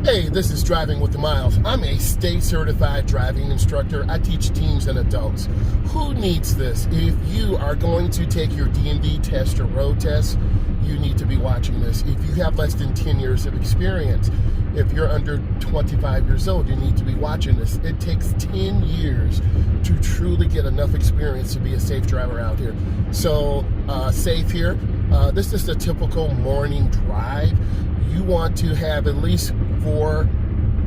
Hey, this is Driving with the Miles. I'm a state certified driving instructor. I teach teens and adults. Who needs this? If you are going to take your DMV test or road test, you need to be watching this. If you have less than 10 years of experience, if you're under 25 years old, you need to be watching this. It takes 10 years to truly get enough experience to be a safe driver out here. So, safe here. This is the typical morning drive. You want to have at least 4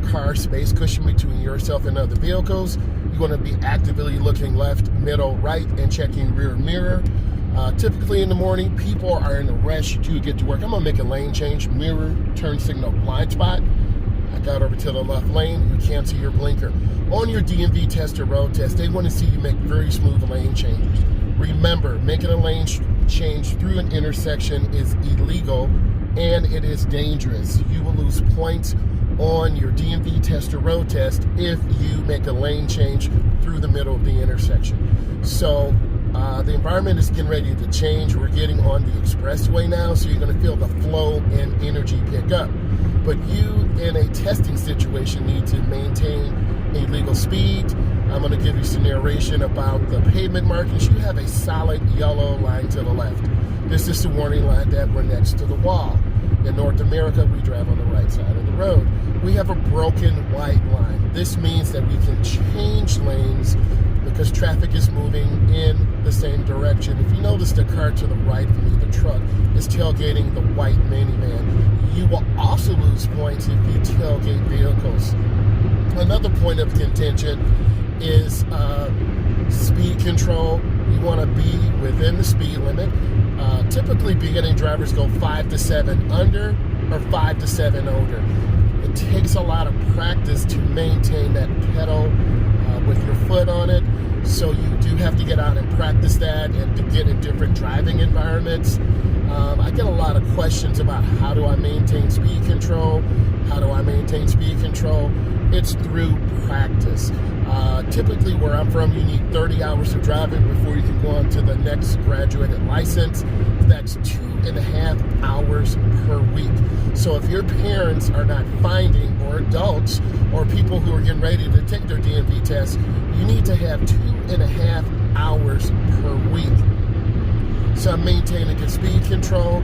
car space cushion between yourself and other vehicles. You want to be actively looking left, middle, right, and checking rear mirror. Typically in the morning, people are in a rush to get to work. I'm going to make a lane change, mirror, turn signal, blind spot. I got over to the left lane. You can't see your blinker. On your DMV test or road test, they want to see you make very smooth lane changes. Remember, making a lane change through an intersection is illegal and it is dangerous. You will lose points on your DMV test or road test if you make a lane change through the middle of the intersection. So the environment is getting ready to change. We're getting on the expressway now, so you're going to feel the flow and energy pick up. But you, in a testing situation, need to maintain a legal speed. I'm going to give you some narration about the pavement markings. You have a solid yellow line to the left. This is the warning line that we're next to the wall. In North America, we drive on the right side of the road. We have a broken white line. This means that we can change lanes because traffic is moving in the same direction. If you notice, the car to the right of me, the truck, is tailgating the white minivan. You will also lose points if you tailgate vehicles. Another point of contention is speed control. You want to be within the speed limit. Typically, beginning drivers go 5 to 7 under or 5 to 7 over. It takes a lot of practice to maintain that pedal with your foot on it. So you do have to get out and practice that and to get in different driving environments. I get a lot of questions about how do I maintain speed control? How do I maintain speed control? It's through practice. Typically where I'm from, you need 30 hours of driving before you can go on to the next graduated license. That's 2.5 hours per week. So if your parents are not finding, or adults, or people who are getting ready to take their DMV test, you need to have 2.5 hours per week. So I'm maintaining good speed control.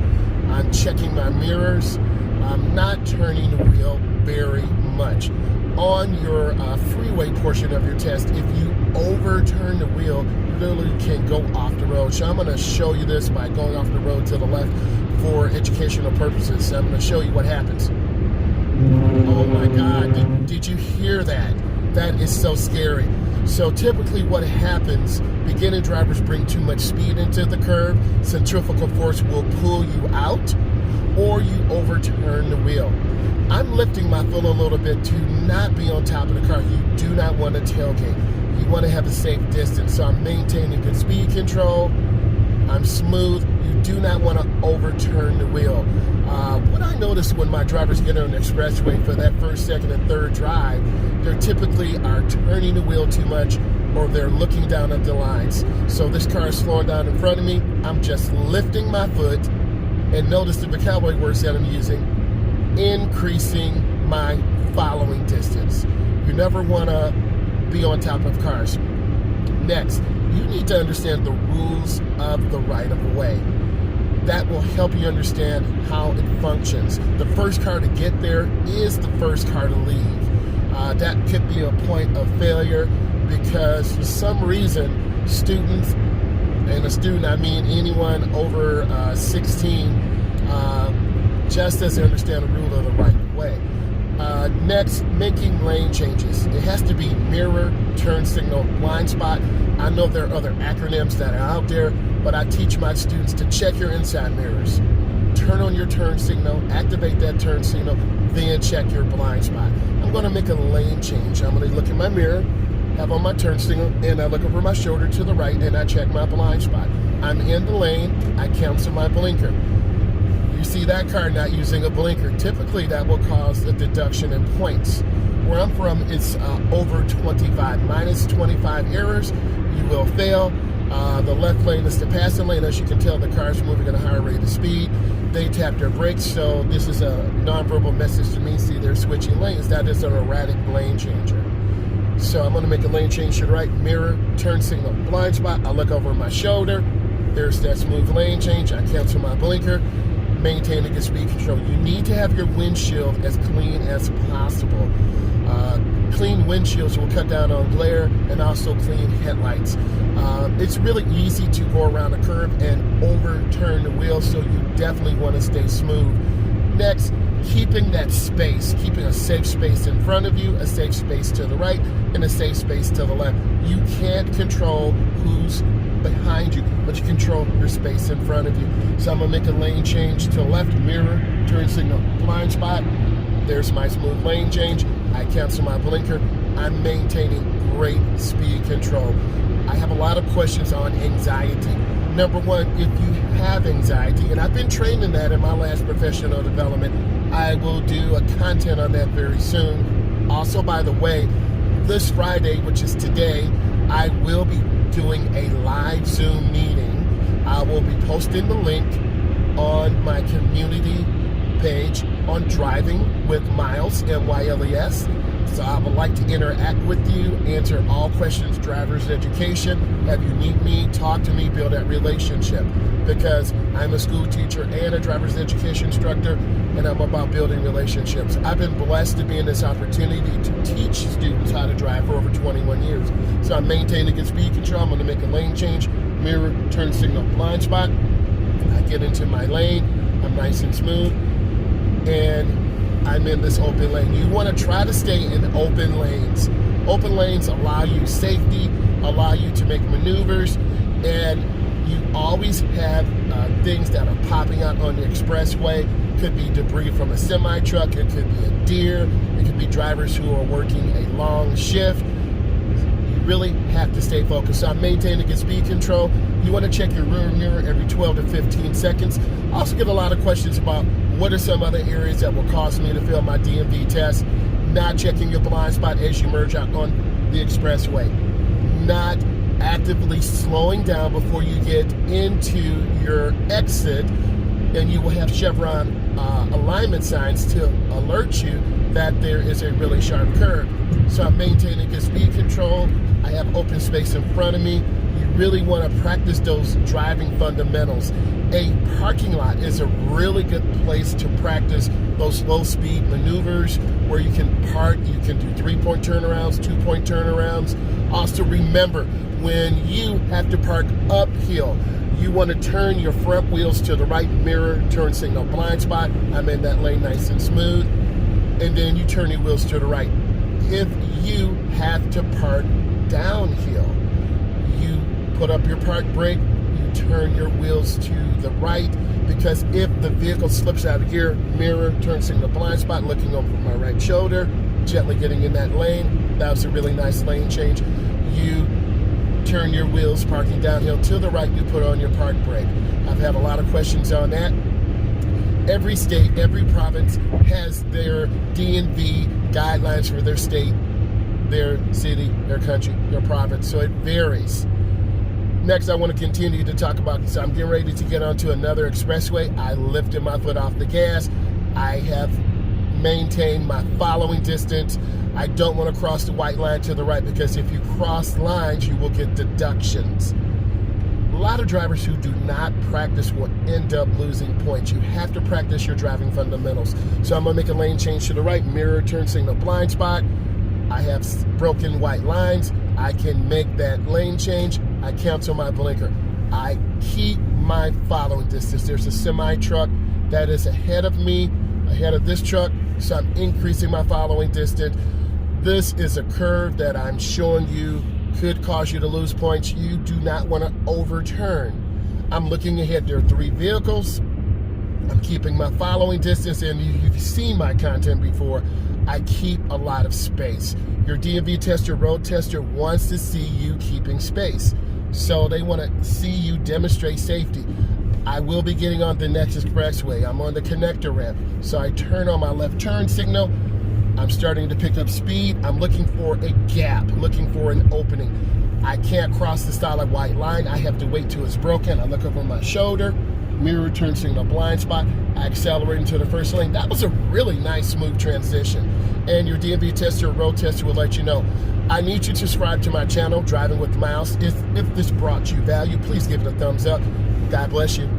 I'm checking my mirrors. I'm not turning the wheel very much. On your freeway portion of your test, if you overturn the wheel, you literally can go off the road. So I'm going to show you this by going off the road to the left for educational purposes. So I'm going to show you what happens. Oh my God, did you hear that? That is so scary. So typically what happens, beginning drivers bring too much speed into the curve, centrifugal force will pull you out, or you overturn the wheel. I'm lifting my foot a little bit to not be on top of the car. You do not want to tailgate. You want to have a safe distance. So I'm maintaining good speed control. I'm smooth. You do not want to overturn the wheel. What I notice when my drivers get on the expressway for that first, second, and third drive, they typically are turning the wheel too much, or they're looking down at the lines. So this car is slowing down in front of me. I'm just lifting my foot, and notice the vocabulary words that I'm using, increasing my following distance. You never want to be on top of cars. Next, you need to understand the rules of the right-of-way. That will help you understand how it functions. The first car to get there is the first car to leave. That could be a point of failure because for some reason, students, and a student I mean anyone over 16, just doesn't understand the rule of the right of way. Next, making lane changes. It has to be mirror, turn signal, blind spot. I know there are other acronyms that are out there, but I teach my students to check your inside mirrors. Turn on your turn signal, activate that turn signal, then check your blind spot. I'm going to make a lane change. I'm going to look in my mirror, have on my turn signal, and I look over my shoulder to the right, and I check my blind spot. I'm in the lane, I cancel my blinker. You see that car not using a blinker. Typically, that will cause a deduction in points. Where I'm from, it's over 25. Minus 25 errors, you will fail. The left lane is the passing lane. As you can tell, the car's moving at a higher rate of speed. They tap their brakes, so this is a nonverbal message to me. See, they're switching lanes. That is an erratic lane changer. So I'm going to make a lane change to the right, mirror, turn signal, blind spot. I look over my shoulder. There's that smooth lane change. I cancel my blinker, maintain a good speed control. You need to have your windshield as clean as possible. Clean windshields will cut down on glare, and also clean headlights. It's really easy to go around a curve and overturn the wheels, so you definitely want to stay smooth. Next, keeping that space, keeping a safe space in front of you, a safe space to the right, and a safe space to the left. You can't control who's behind you, but you control your space in front of you. So I'm gonna make a lane change to left, mirror, turn signal, blind spot. There's my smooth lane change. I cancel my blinker. I'm maintaining great speed control. I have a lot of questions on anxiety. Number one, if you have anxiety, and I've been trained in that in my last professional development, I will do a content on that very soon. Also, by the way, this Friday, which is today, I will be doing a live Zoom meeting. I will be posting the link on my community page on Driving with Miles, MYLES. So I would like to interact with you, answer all questions, driver's education, have you meet me, talk to me, build that relationship. Because I'm a school teacher and a driver's education instructor, and I'm about building relationships. I've been blessed to be in this opportunity to teach students how to drive for over 21 years. So I'm maintaining good speed control. I'm gonna make a lane change, mirror, turn signal, blind spot. I get into my lane, I'm nice and smooth, and I'm in this open lane. You want to try to stay in open lanes. Open lanes allow you safety, allow you to make maneuvers, and you always have things that are popping out on the expressway. Could be debris from a semi-truck, it could be a deer, it could be drivers who are working a long shift. You really have to stay focused. So I'm maintaining good speed control. You want to check your rear mirror every 12 to 15 seconds. I also get a lot of questions about what are some other areas that will cause me to fail my DMV test. Not checking your blind spot as you merge out on the expressway. Not actively slowing down before you get into your exit, and you will have Chevron alignment signs to alert you that there is a really sharp curve. So I'm maintaining good speed control. I have open space in front of me. You really want to practice those driving fundamentals. A parking lot is a really good place to practice those low speed maneuvers where you can park, you can do 3-point turnarounds, 2-point turnarounds. Also remember, when you have to park uphill, you want to turn your front wheels to the right, mirror, turn signal, blind spot. I'm in that lane nice and smooth. And then you turn your wheels to the right. If you have to park downhill, you put up your park brake, you turn your wheels to the right, because if the vehicle slips out of gear, mirror, turn signal, blind spot, looking over my right shoulder, gently getting in that lane. That was a really nice lane change. You turn your wheels, parking downhill to the right, you put on your park brake. I've had a lot of questions on that. Every state, every province has their DMV guidelines for their state, their city, their country, their province, so it varies. Next, I want to continue to talk about, so I'm getting ready to get onto another expressway. I lifted my foot off the gas. I have maintained my following distance. I don't want to cross the white line to the right, because if you cross lines, you will get deductions. A lot of drivers who do not practice will end up losing points. You have to practice your driving fundamentals. So I'm gonna make a lane change to the right, mirror, turn signal, blind spot. I have broken white lines. I can make that lane change. I cancel my blinker. I keep my following distance. There's a semi truck that is ahead of me, ahead of this truck, so I'm increasing my following distance. This is a curve that I'm showing you could cause you to lose points. You do not want to overturn. I'm looking ahead. There are 3 vehicles. I'm keeping my following distance, and you've seen my content before. I keep a lot of space. Your DMV tester, road tester wants to see you keeping space. So they want to see you demonstrate safety. I will be getting on the next expressway. I'm on the connector ramp. So I turn on my left turn signal. I'm starting to pick up speed. I'm looking for a gap, looking for an opening. I can't cross the solid white line. I have to wait till it's broken. I look over my shoulder, mirror turn signal blind spot, I accelerate into the first lane. That was a really nice, smooth transition. And your DMV tester or road tester will let you know. I need you to subscribe to my channel, Driving with Miles. If this brought you value, please give it a thumbs up. God bless you.